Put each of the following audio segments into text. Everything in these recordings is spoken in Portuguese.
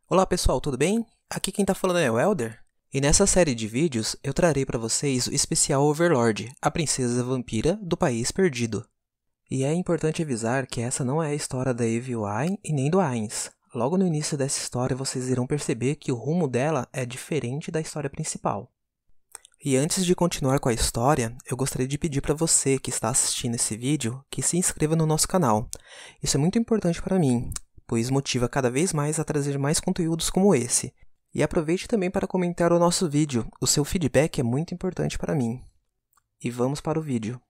Olá pessoal, tudo bem? Aqui quem tá falando é o Elder. E nessa série de vídeos eu trarei para vocês o especial Overlord, a princesa vampira do País Perdido. E é importante avisar que essa não é a história da Evelyn e nem do Ainz. Logo no início dessa história vocês irão perceber que o rumo dela é diferente da história principal. E antes de continuar com a história, eu gostaria de pedir para você que está assistindo esse vídeo que se inscreva no nosso canal. Isso é muito importante para mim, pois motiva cada vez mais a trazer mais conteúdos como esse. E aproveite também para comentar o nosso vídeo, o seu feedback é muito importante para mim. E vamos para o vídeo.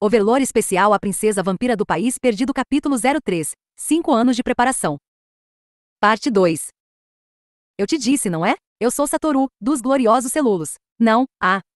Overlord especial A Princesa Vampira do País Perdido capítulo 03, 5 anos de preparação. Parte 2. Eu te disse, não é? Eu sou Satoru, dos gloriosos Celulos. Não,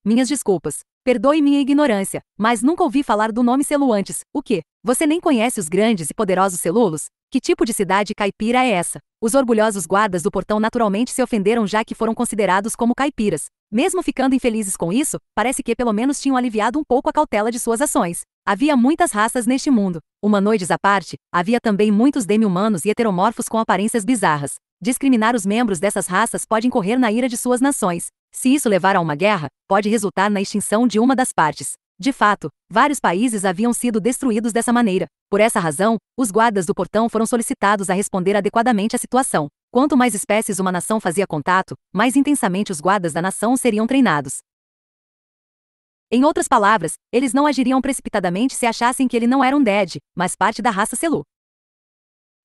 minhas desculpas. Perdoe minha ignorância, mas nunca ouvi falar do nome Celu antes. O quê? Você nem conhece os grandes e poderosos Celulos? Que tipo de cidade caipira é essa? Os orgulhosos guardas do portão naturalmente se ofenderam já que foram considerados como caipiras. Mesmo ficando infelizes com isso, parece que pelo menos tinham aliviado um pouco a cautela de suas ações. Havia muitas raças neste mundo. Humanoides à parte, havia também muitos demi-humanos e heteromorfos com aparências bizarras. Discriminar os membros dessas raças pode incorrer na ira de suas nações. Se isso levar a uma guerra, pode resultar na extinção de uma das partes. De fato, vários países haviam sido destruídos dessa maneira. Por essa razão, os guardas do portão foram solicitados a responder adequadamente à situação. Quanto mais espécies uma nação fazia contato, mais intensamente os guardas da nação seriam treinados. Em outras palavras, eles não agiriam precipitadamente se achassem que ele não era um Dead, mas parte da raça Celu.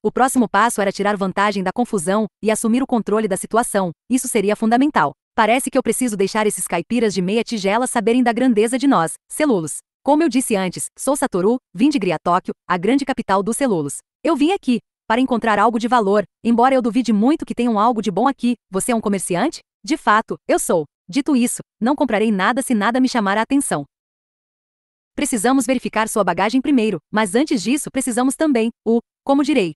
O próximo passo era tirar vantagem da confusão e assumir o controle da situação. Isso seria fundamental. Parece que eu preciso deixar esses caipiras de meia tigela saberem da grandeza de nós, Celulos. Como eu disse antes, sou Satoru, vim de Gria Tóquio, a grande capital dos Celulos. Eu vim aqui para encontrar algo de valor, embora eu duvide muito que tenham algo de bom aqui. Você é um comerciante? De fato, eu sou. Dito isso, não comprarei nada se nada me chamar a atenção. Precisamos verificar sua bagagem primeiro, mas antes disso precisamos também, como direi,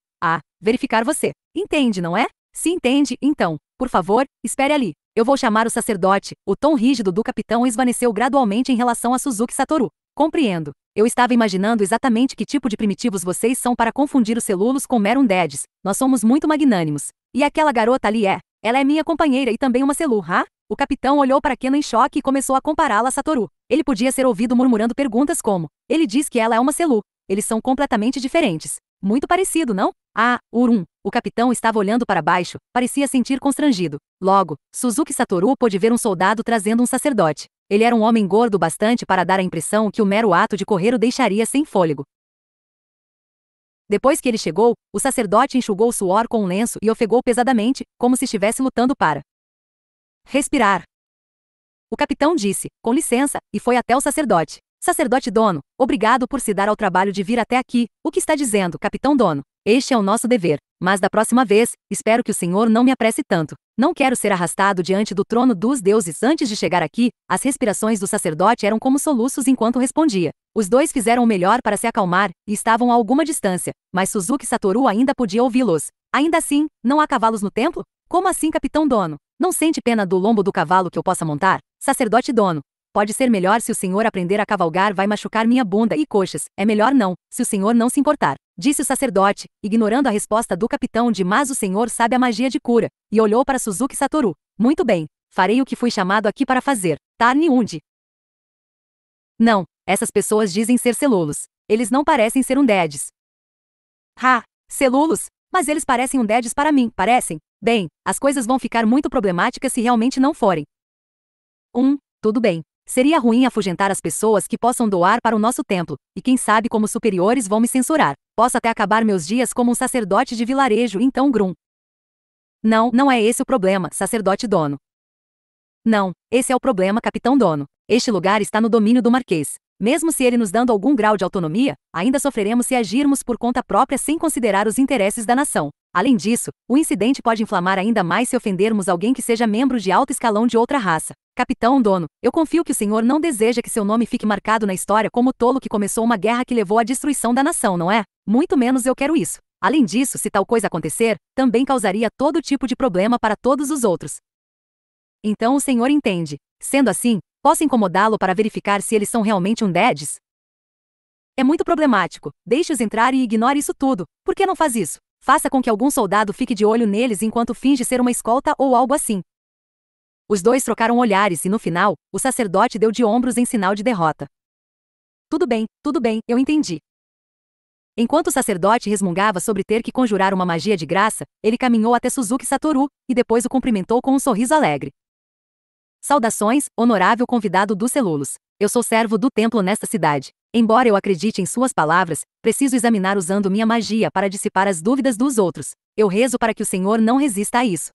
verificar você. Entende, não é? Se entende, então, por favor, espere ali. Eu vou chamar o sacerdote. O tom rígido do capitão esvaneceu gradualmente em relação a Suzuki Satoru. Compreendo. Eu estava imaginando exatamente que tipo de primitivos vocês são para confundir os Celulos com mero undeads. Nós somos muito magnânimos. E aquela garota ali ela é minha companheira e também uma Celu, O capitão olhou para Kena em choque e começou a compará-la a Satoru. Ele podia ser ouvido murmurando perguntas como: ele diz que ela é uma Celu. Eles são completamente diferentes. Muito parecido, não? O capitão estava olhando para baixo, parecia sentir constrangido. Logo, Suzuki Satoru pôde ver um soldado trazendo um sacerdote. Ele era um homem gordo bastante para dar a impressão que o mero ato de correr o deixaria sem fôlego. Depois que ele chegou, o sacerdote enxugou o suor com um lenço e ofegou pesadamente, como se estivesse lutando para respirar. O capitão disse, com licença, e foi até o sacerdote. Sacerdote Dono, obrigado por se dar ao trabalho de vir até aqui. O que está dizendo, Capitão Dono? Este é o nosso dever. Mas da próxima vez, espero que o senhor não me apresse tanto. Não quero ser arrastado diante do trono dos deuses. Antes de chegar aqui, as respirações do sacerdote eram como soluços enquanto respondia. Os dois fizeram o melhor para se acalmar, e estavam a alguma distância, mas Suzuki Satoru ainda podia ouvi-los. Ainda assim, não há cavalos no templo? Como assim, Capitão Dono? Não sente pena do lombo do cavalo que eu possa montar? Sacerdote Dono. Pode ser melhor se o senhor aprender a cavalgar, vai machucar minha bunda e coxas. É melhor não, se o senhor não se importar. Disse o sacerdote, ignorando a resposta do capitão mas o senhor sabe a magia de cura. E olhou para Suzuki Satoru. Muito bem, farei o que fui chamado aqui para fazer. Tarni-undi. Não, essas pessoas dizem ser Celulos. Eles não parecem ser undeads. Celulos? Mas eles parecem undeads para mim, parecem? Bem, as coisas vão ficar muito problemáticas se realmente não forem. Tudo bem. Seria ruim afugentar as pessoas que possam doar para o nosso templo, e quem sabe como superiores vão me censurar. Posso até acabar meus dias como um sacerdote de vilarejo, então Grum. Não é esse o problema, sacerdote Dono. Não, esse é o problema, Capitão Dono. Este lugar está no domínio do Marquês. Mesmo se ele nos dando algum grau de autonomia, ainda sofreremos se agirmos por conta própria sem considerar os interesses da nação. Além disso, o incidente pode inflamar ainda mais se ofendermos alguém que seja membro de alto escalão de outra raça. Capitão Dono, eu confio que o senhor não deseja que seu nome fique marcado na história como o tolo que começou uma guerra que levou à destruição da nação, não é? Muito menos eu quero isso. Além disso, se tal coisa acontecer, também causaria todo tipo de problema para todos os outros. Então o senhor entende. Sendo assim, posso incomodá-lo para verificar se eles são realmente undeads? É muito problemático. Deixe-os entrar e ignore isso tudo. Por que não faz isso? Faça com que algum soldado fique de olho neles enquanto finge ser uma escolta ou algo assim. Os dois trocaram olhares e, no final, o sacerdote deu de ombros em sinal de derrota. Tudo bem, eu entendi. Enquanto o sacerdote resmungava sobre ter que conjurar uma magia de graça, ele caminhou até Suzuki Satoru, e depois o cumprimentou com um sorriso alegre. Saudações, honorável convidado dos Celulos. Eu sou servo do templo nesta cidade. Embora eu acredite em suas palavras, preciso examinar usando minha magia para dissipar as dúvidas dos outros. Eu rezo para que o Senhor não resista a isso.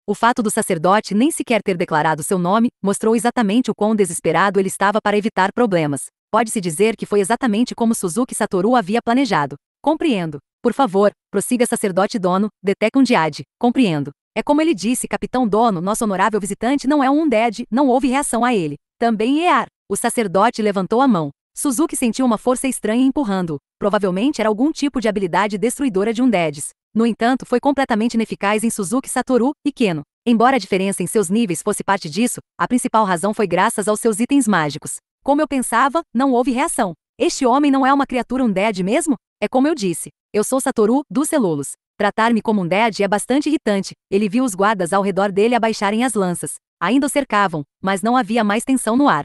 O fato do sacerdote nem sequer ter declarado seu nome mostrou exatamente o quão desesperado ele estava para evitar problemas. Pode-se dizer que foi exatamente como Suzuki Satoru havia planejado. Compreendo. Por favor, prossiga, sacerdote Dono, Detekun Jade. Compreendo. É como ele disse, capitão Dono, nosso honorável visitante não é um undead, não houve reação a ele. Também Ear. O sacerdote levantou a mão. Suzuki sentiu uma força estranha empurrando-o. Provavelmente era algum tipo de habilidade destruidora de undeads. No entanto, foi completamente ineficaz em Suzuki Satoru e Keno. Embora a diferença em seus níveis fosse parte disso, a principal razão foi graças aos seus itens mágicos. Como eu pensava, não houve reação. Este homem não é uma criatura undead mesmo? É como eu disse. Eu sou Satoru, dos Celulos. Tratar-me como undead é bastante irritante. Ele viu os guardas ao redor dele abaixarem as lanças. Ainda o cercavam, mas não havia mais tensão no ar.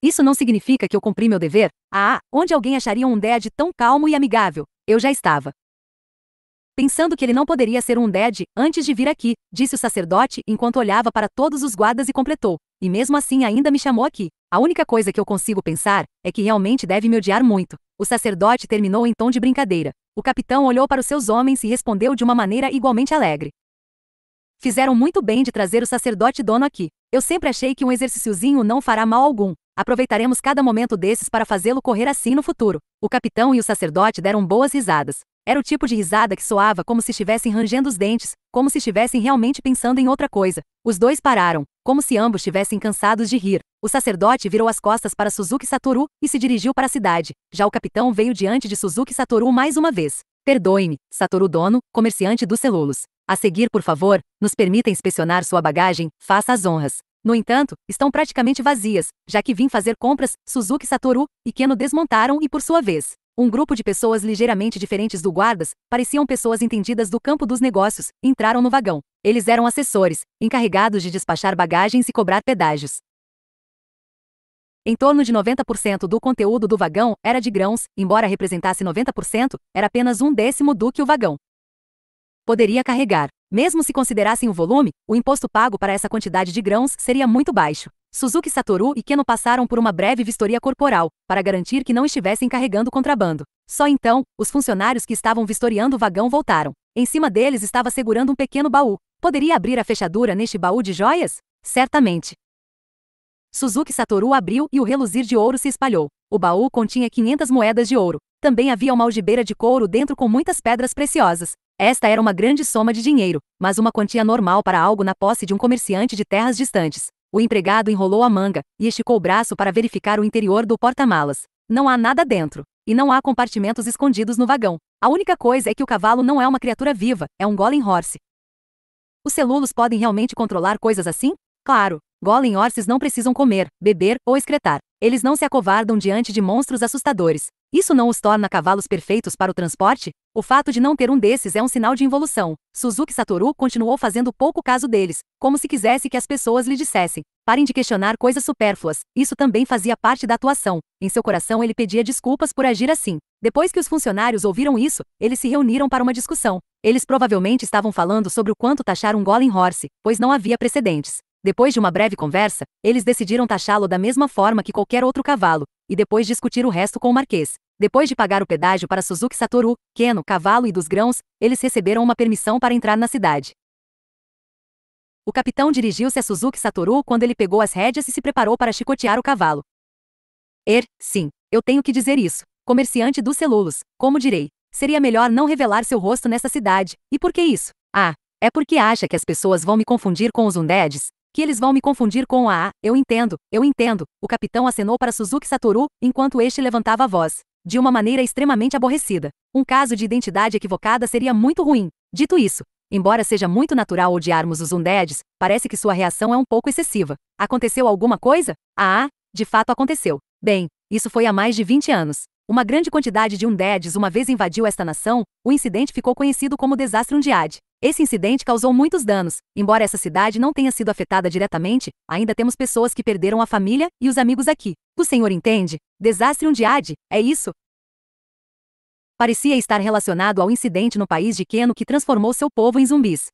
Isso não significa que eu cumpri meu dever? Onde alguém acharia um undead tão calmo e amigável? Eu já estava pensando que ele não poderia ser um undead antes de vir aqui, disse o sacerdote enquanto olhava para todos os guardas e completou. E mesmo assim ainda me chamou aqui. A única coisa que eu consigo pensar é que realmente deve me odiar muito. O sacerdote terminou em tom de brincadeira. O capitão olhou para os seus homens e respondeu de uma maneira igualmente alegre. Fizeram muito bem de trazer o sacerdote Dono aqui. Eu sempre achei que um exercíciozinho não fará mal algum. Aproveitaremos cada momento desses para fazê-lo correr assim no futuro. O capitão e o sacerdote deram boas risadas. Era o tipo de risada que soava como se estivessem rangendo os dentes, como se estivessem realmente pensando em outra coisa. Os dois pararam, como se ambos estivessem cansados de rir. O sacerdote virou as costas para Suzuki Satoru e se dirigiu para a cidade. Já o capitão veio diante de Suzuki Satoru mais uma vez. Perdoe-me, Satoru Dono, comerciante dos Celulos. A seguir, por favor, nos permita inspecionar sua bagagem, faça as honras. No entanto, estão praticamente vazias, já que vim fazer compras. Suzuki Satoru e Keno desmontaram e, por sua vez, um grupo de pessoas ligeiramente diferentes do guardas, pareciam pessoas entendidas do campo dos negócios, entraram no vagão. Eles eram assessores, encarregados de despachar bagagens e cobrar pedágios. Em torno de 90% do conteúdo do vagão era de grãos, embora representasse 90%, era apenas um décimo do que o vagão poderia carregar. Mesmo se considerassem o volume, o imposto pago para essa quantidade de grãos seria muito baixo. Suzuki Satoru e Keno passaram por uma breve vistoria corporal, para garantir que não estivessem carregando contrabando. Só então, os funcionários que estavam vistoriando o vagão voltaram. Em cima deles estava segurando um pequeno baú. Poderia abrir a fechadura neste baú de joias? Certamente. Suzuki Satoru abriu e o reluzir de ouro se espalhou. O baú continha 500 moedas de ouro. Também havia uma algibeira de couro dentro com muitas pedras preciosas. Esta era uma grande soma de dinheiro, mas uma quantia normal para algo na posse de um comerciante de terras distantes. O empregado enrolou a manga e esticou o braço para verificar o interior do porta-malas. Não há nada dentro. E não há compartimentos escondidos no vagão. A única coisa é que o cavalo não é uma criatura viva, é um golem horse. Os Celulos podem realmente controlar coisas assim? Claro. Golem horses não precisam comer, beber ou excretar. Eles não se acovardam diante de monstros assustadores. Isso não os torna cavalos perfeitos para o transporte? O fato de não ter um desses é um sinal de involução. Suzuki Satoru continuou fazendo pouco caso deles, como se quisesse que as pessoas lhe dissessem: parem de questionar coisas supérfluas. Isso também fazia parte da atuação. Em seu coração ele pedia desculpas por agir assim. Depois que os funcionários ouviram isso, eles se reuniram para uma discussão. Eles provavelmente estavam falando sobre o quanto taxar um golem horse, pois não havia precedentes. Depois de uma breve conversa, eles decidiram taxá-lo da mesma forma que qualquer outro cavalo, e depois discutir o resto com o marquês. Depois de pagar o pedágio para Suzuki Satoru, Keno, cavalo e dos grãos, eles receberam uma permissão para entrar na cidade. O capitão dirigiu-se a Suzuki Satoru quando ele pegou as rédeas e se preparou para chicotear o cavalo. Sim, eu tenho que dizer isso. Comerciante dos Celulos, como direi. Seria melhor não revelar seu rosto nessa cidade. E por que isso? É porque acha que as pessoas vão me confundir com os undeads? Que eles vão me confundir com eu entendo. O capitão acenou para Suzuki Satoru, enquanto este levantava a voz, de uma maneira extremamente aborrecida. Um caso de identidade equivocada seria muito ruim. Dito isso, embora seja muito natural odiarmos os undeads, parece que sua reação é um pouco excessiva. Aconteceu alguma coisa? De fato aconteceu. Bem, isso foi há mais de 20 anos. Uma grande quantidade de undeads uma vez invadiu esta nação. O incidente ficou conhecido como Desastre Undead. Esse incidente causou muitos danos. Embora essa cidade não tenha sido afetada diretamente, ainda temos pessoas que perderam a família e os amigos aqui. O senhor entende? Desastre Undead, é isso? Parecia estar relacionado ao incidente no país de Keno que transformou seu povo em zumbis.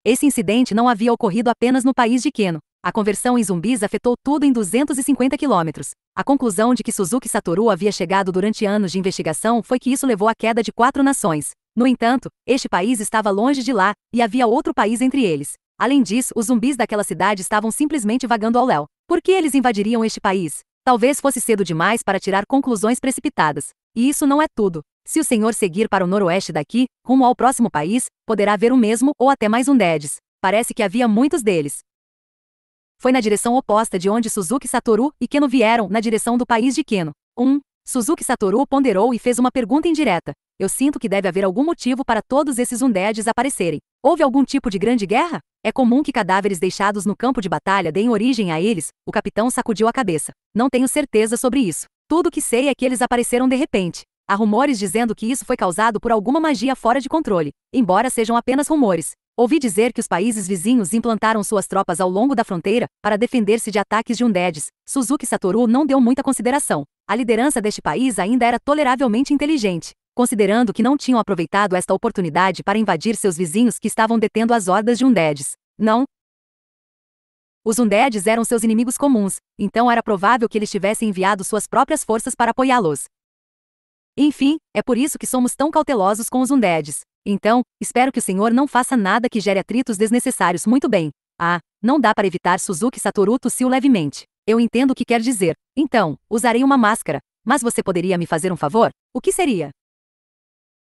Esse incidente não havia ocorrido apenas no país de Keno. A conversão em zumbis afetou tudo em 250 quilômetros. A conclusão de que Suzuki Satoru havia chegado durante anos de investigação foi que isso levou à queda de 4 nações. No entanto, este país estava longe de lá, e havia outro país entre eles. Além disso, os zumbis daquela cidade estavam simplesmente vagando ao léu. Por que eles invadiriam este país? Talvez fosse cedo demais para tirar conclusões precipitadas. E isso não é tudo. Se o senhor seguir para o noroeste daqui, rumo ao próximo país, poderá ver o mesmo ou até mais undeads. Parece que havia muitos deles. Foi na direção oposta de onde Suzuki Satoru e Keno vieram, na direção do país de Keno. Suzuki Satoru ponderou e fez uma pergunta indireta. Eu sinto que deve haver algum motivo para todos esses undeads aparecerem. Houve algum tipo de grande guerra? É comum que cadáveres deixados no campo de batalha deem origem a eles. O capitão sacudiu a cabeça. Não tenho certeza sobre isso. Tudo o que sei é que eles apareceram de repente. Há rumores dizendo que isso foi causado por alguma magia fora de controle, embora sejam apenas rumores. Ouvi dizer que os países vizinhos implantaram suas tropas ao longo da fronteira para defender-se de ataques de undeads. Suzuki Satoru não deu muita consideração. A liderança deste país ainda era toleravelmente inteligente, considerando que não tinham aproveitado esta oportunidade para invadir seus vizinhos que estavam detendo as hordas de undeads. Não. Os undeads eram seus inimigos comuns, então era provável que eles tivessem enviado suas próprias forças para apoiá-los. Enfim, é por isso que somos tão cautelosos com os undeads. Então, espero que o senhor não faça nada que gere atritos desnecessários. Muito bem. Não dá para evitar. Suzuki Satoru tossiu levemente. Eu entendo o que quer dizer. Então, usarei uma máscara. Mas você poderia me fazer um favor? O que seria?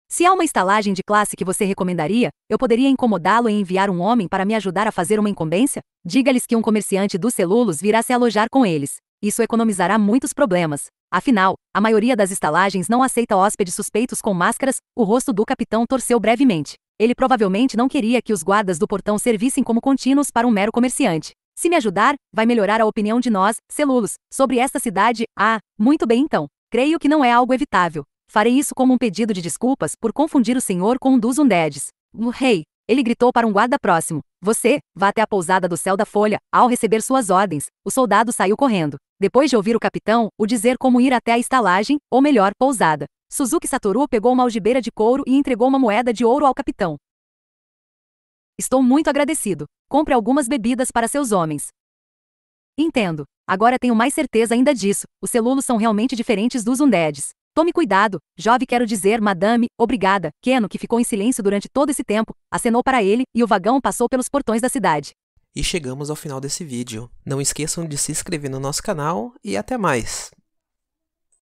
Se há uma estalagem de classe que você recomendaria, eu poderia incomodá-lo em enviar um homem para me ajudar a fazer uma incumbência? Diga-lhes que um comerciante dos celulos virá se alojar com eles. Isso economizará muitos problemas. Afinal, a maioria das estalagens não aceita hóspedes suspeitos com máscaras. O rosto do capitão torceu brevemente. Ele provavelmente não queria que os guardas do portão servissem como contínuos para um mero comerciante. Se me ajudar, vai melhorar a opinião de nós, celulos, sobre esta cidade. Muito bem então. Creio que não é algo evitável. Farei isso como um pedido de desculpas por confundir o senhor com um dos undeads. Rei! Ele gritou para um guarda próximo. Você, vá até a pousada do Céu da Folha. Ao receber suas ordens, o soldado saiu correndo. Depois de ouvir o capitão o dizer como ir até a estalagem, ou melhor, pousada, Suzuki Satoru pegou uma algibeira de couro e entregou uma moeda de ouro ao capitão. Estou muito agradecido. Compre algumas bebidas para seus homens. Entendo. Agora tenho mais certeza ainda disso. Os celulos são realmente diferentes dos undeads. Tome cuidado, jovem, quero dizer, madame. Obrigada. Keno, que ficou em silêncio durante todo esse tempo, acenou para ele, e o vagão passou pelos portões da cidade. E chegamos ao final desse vídeo. Não esqueçam de se inscrever no nosso canal e até mais!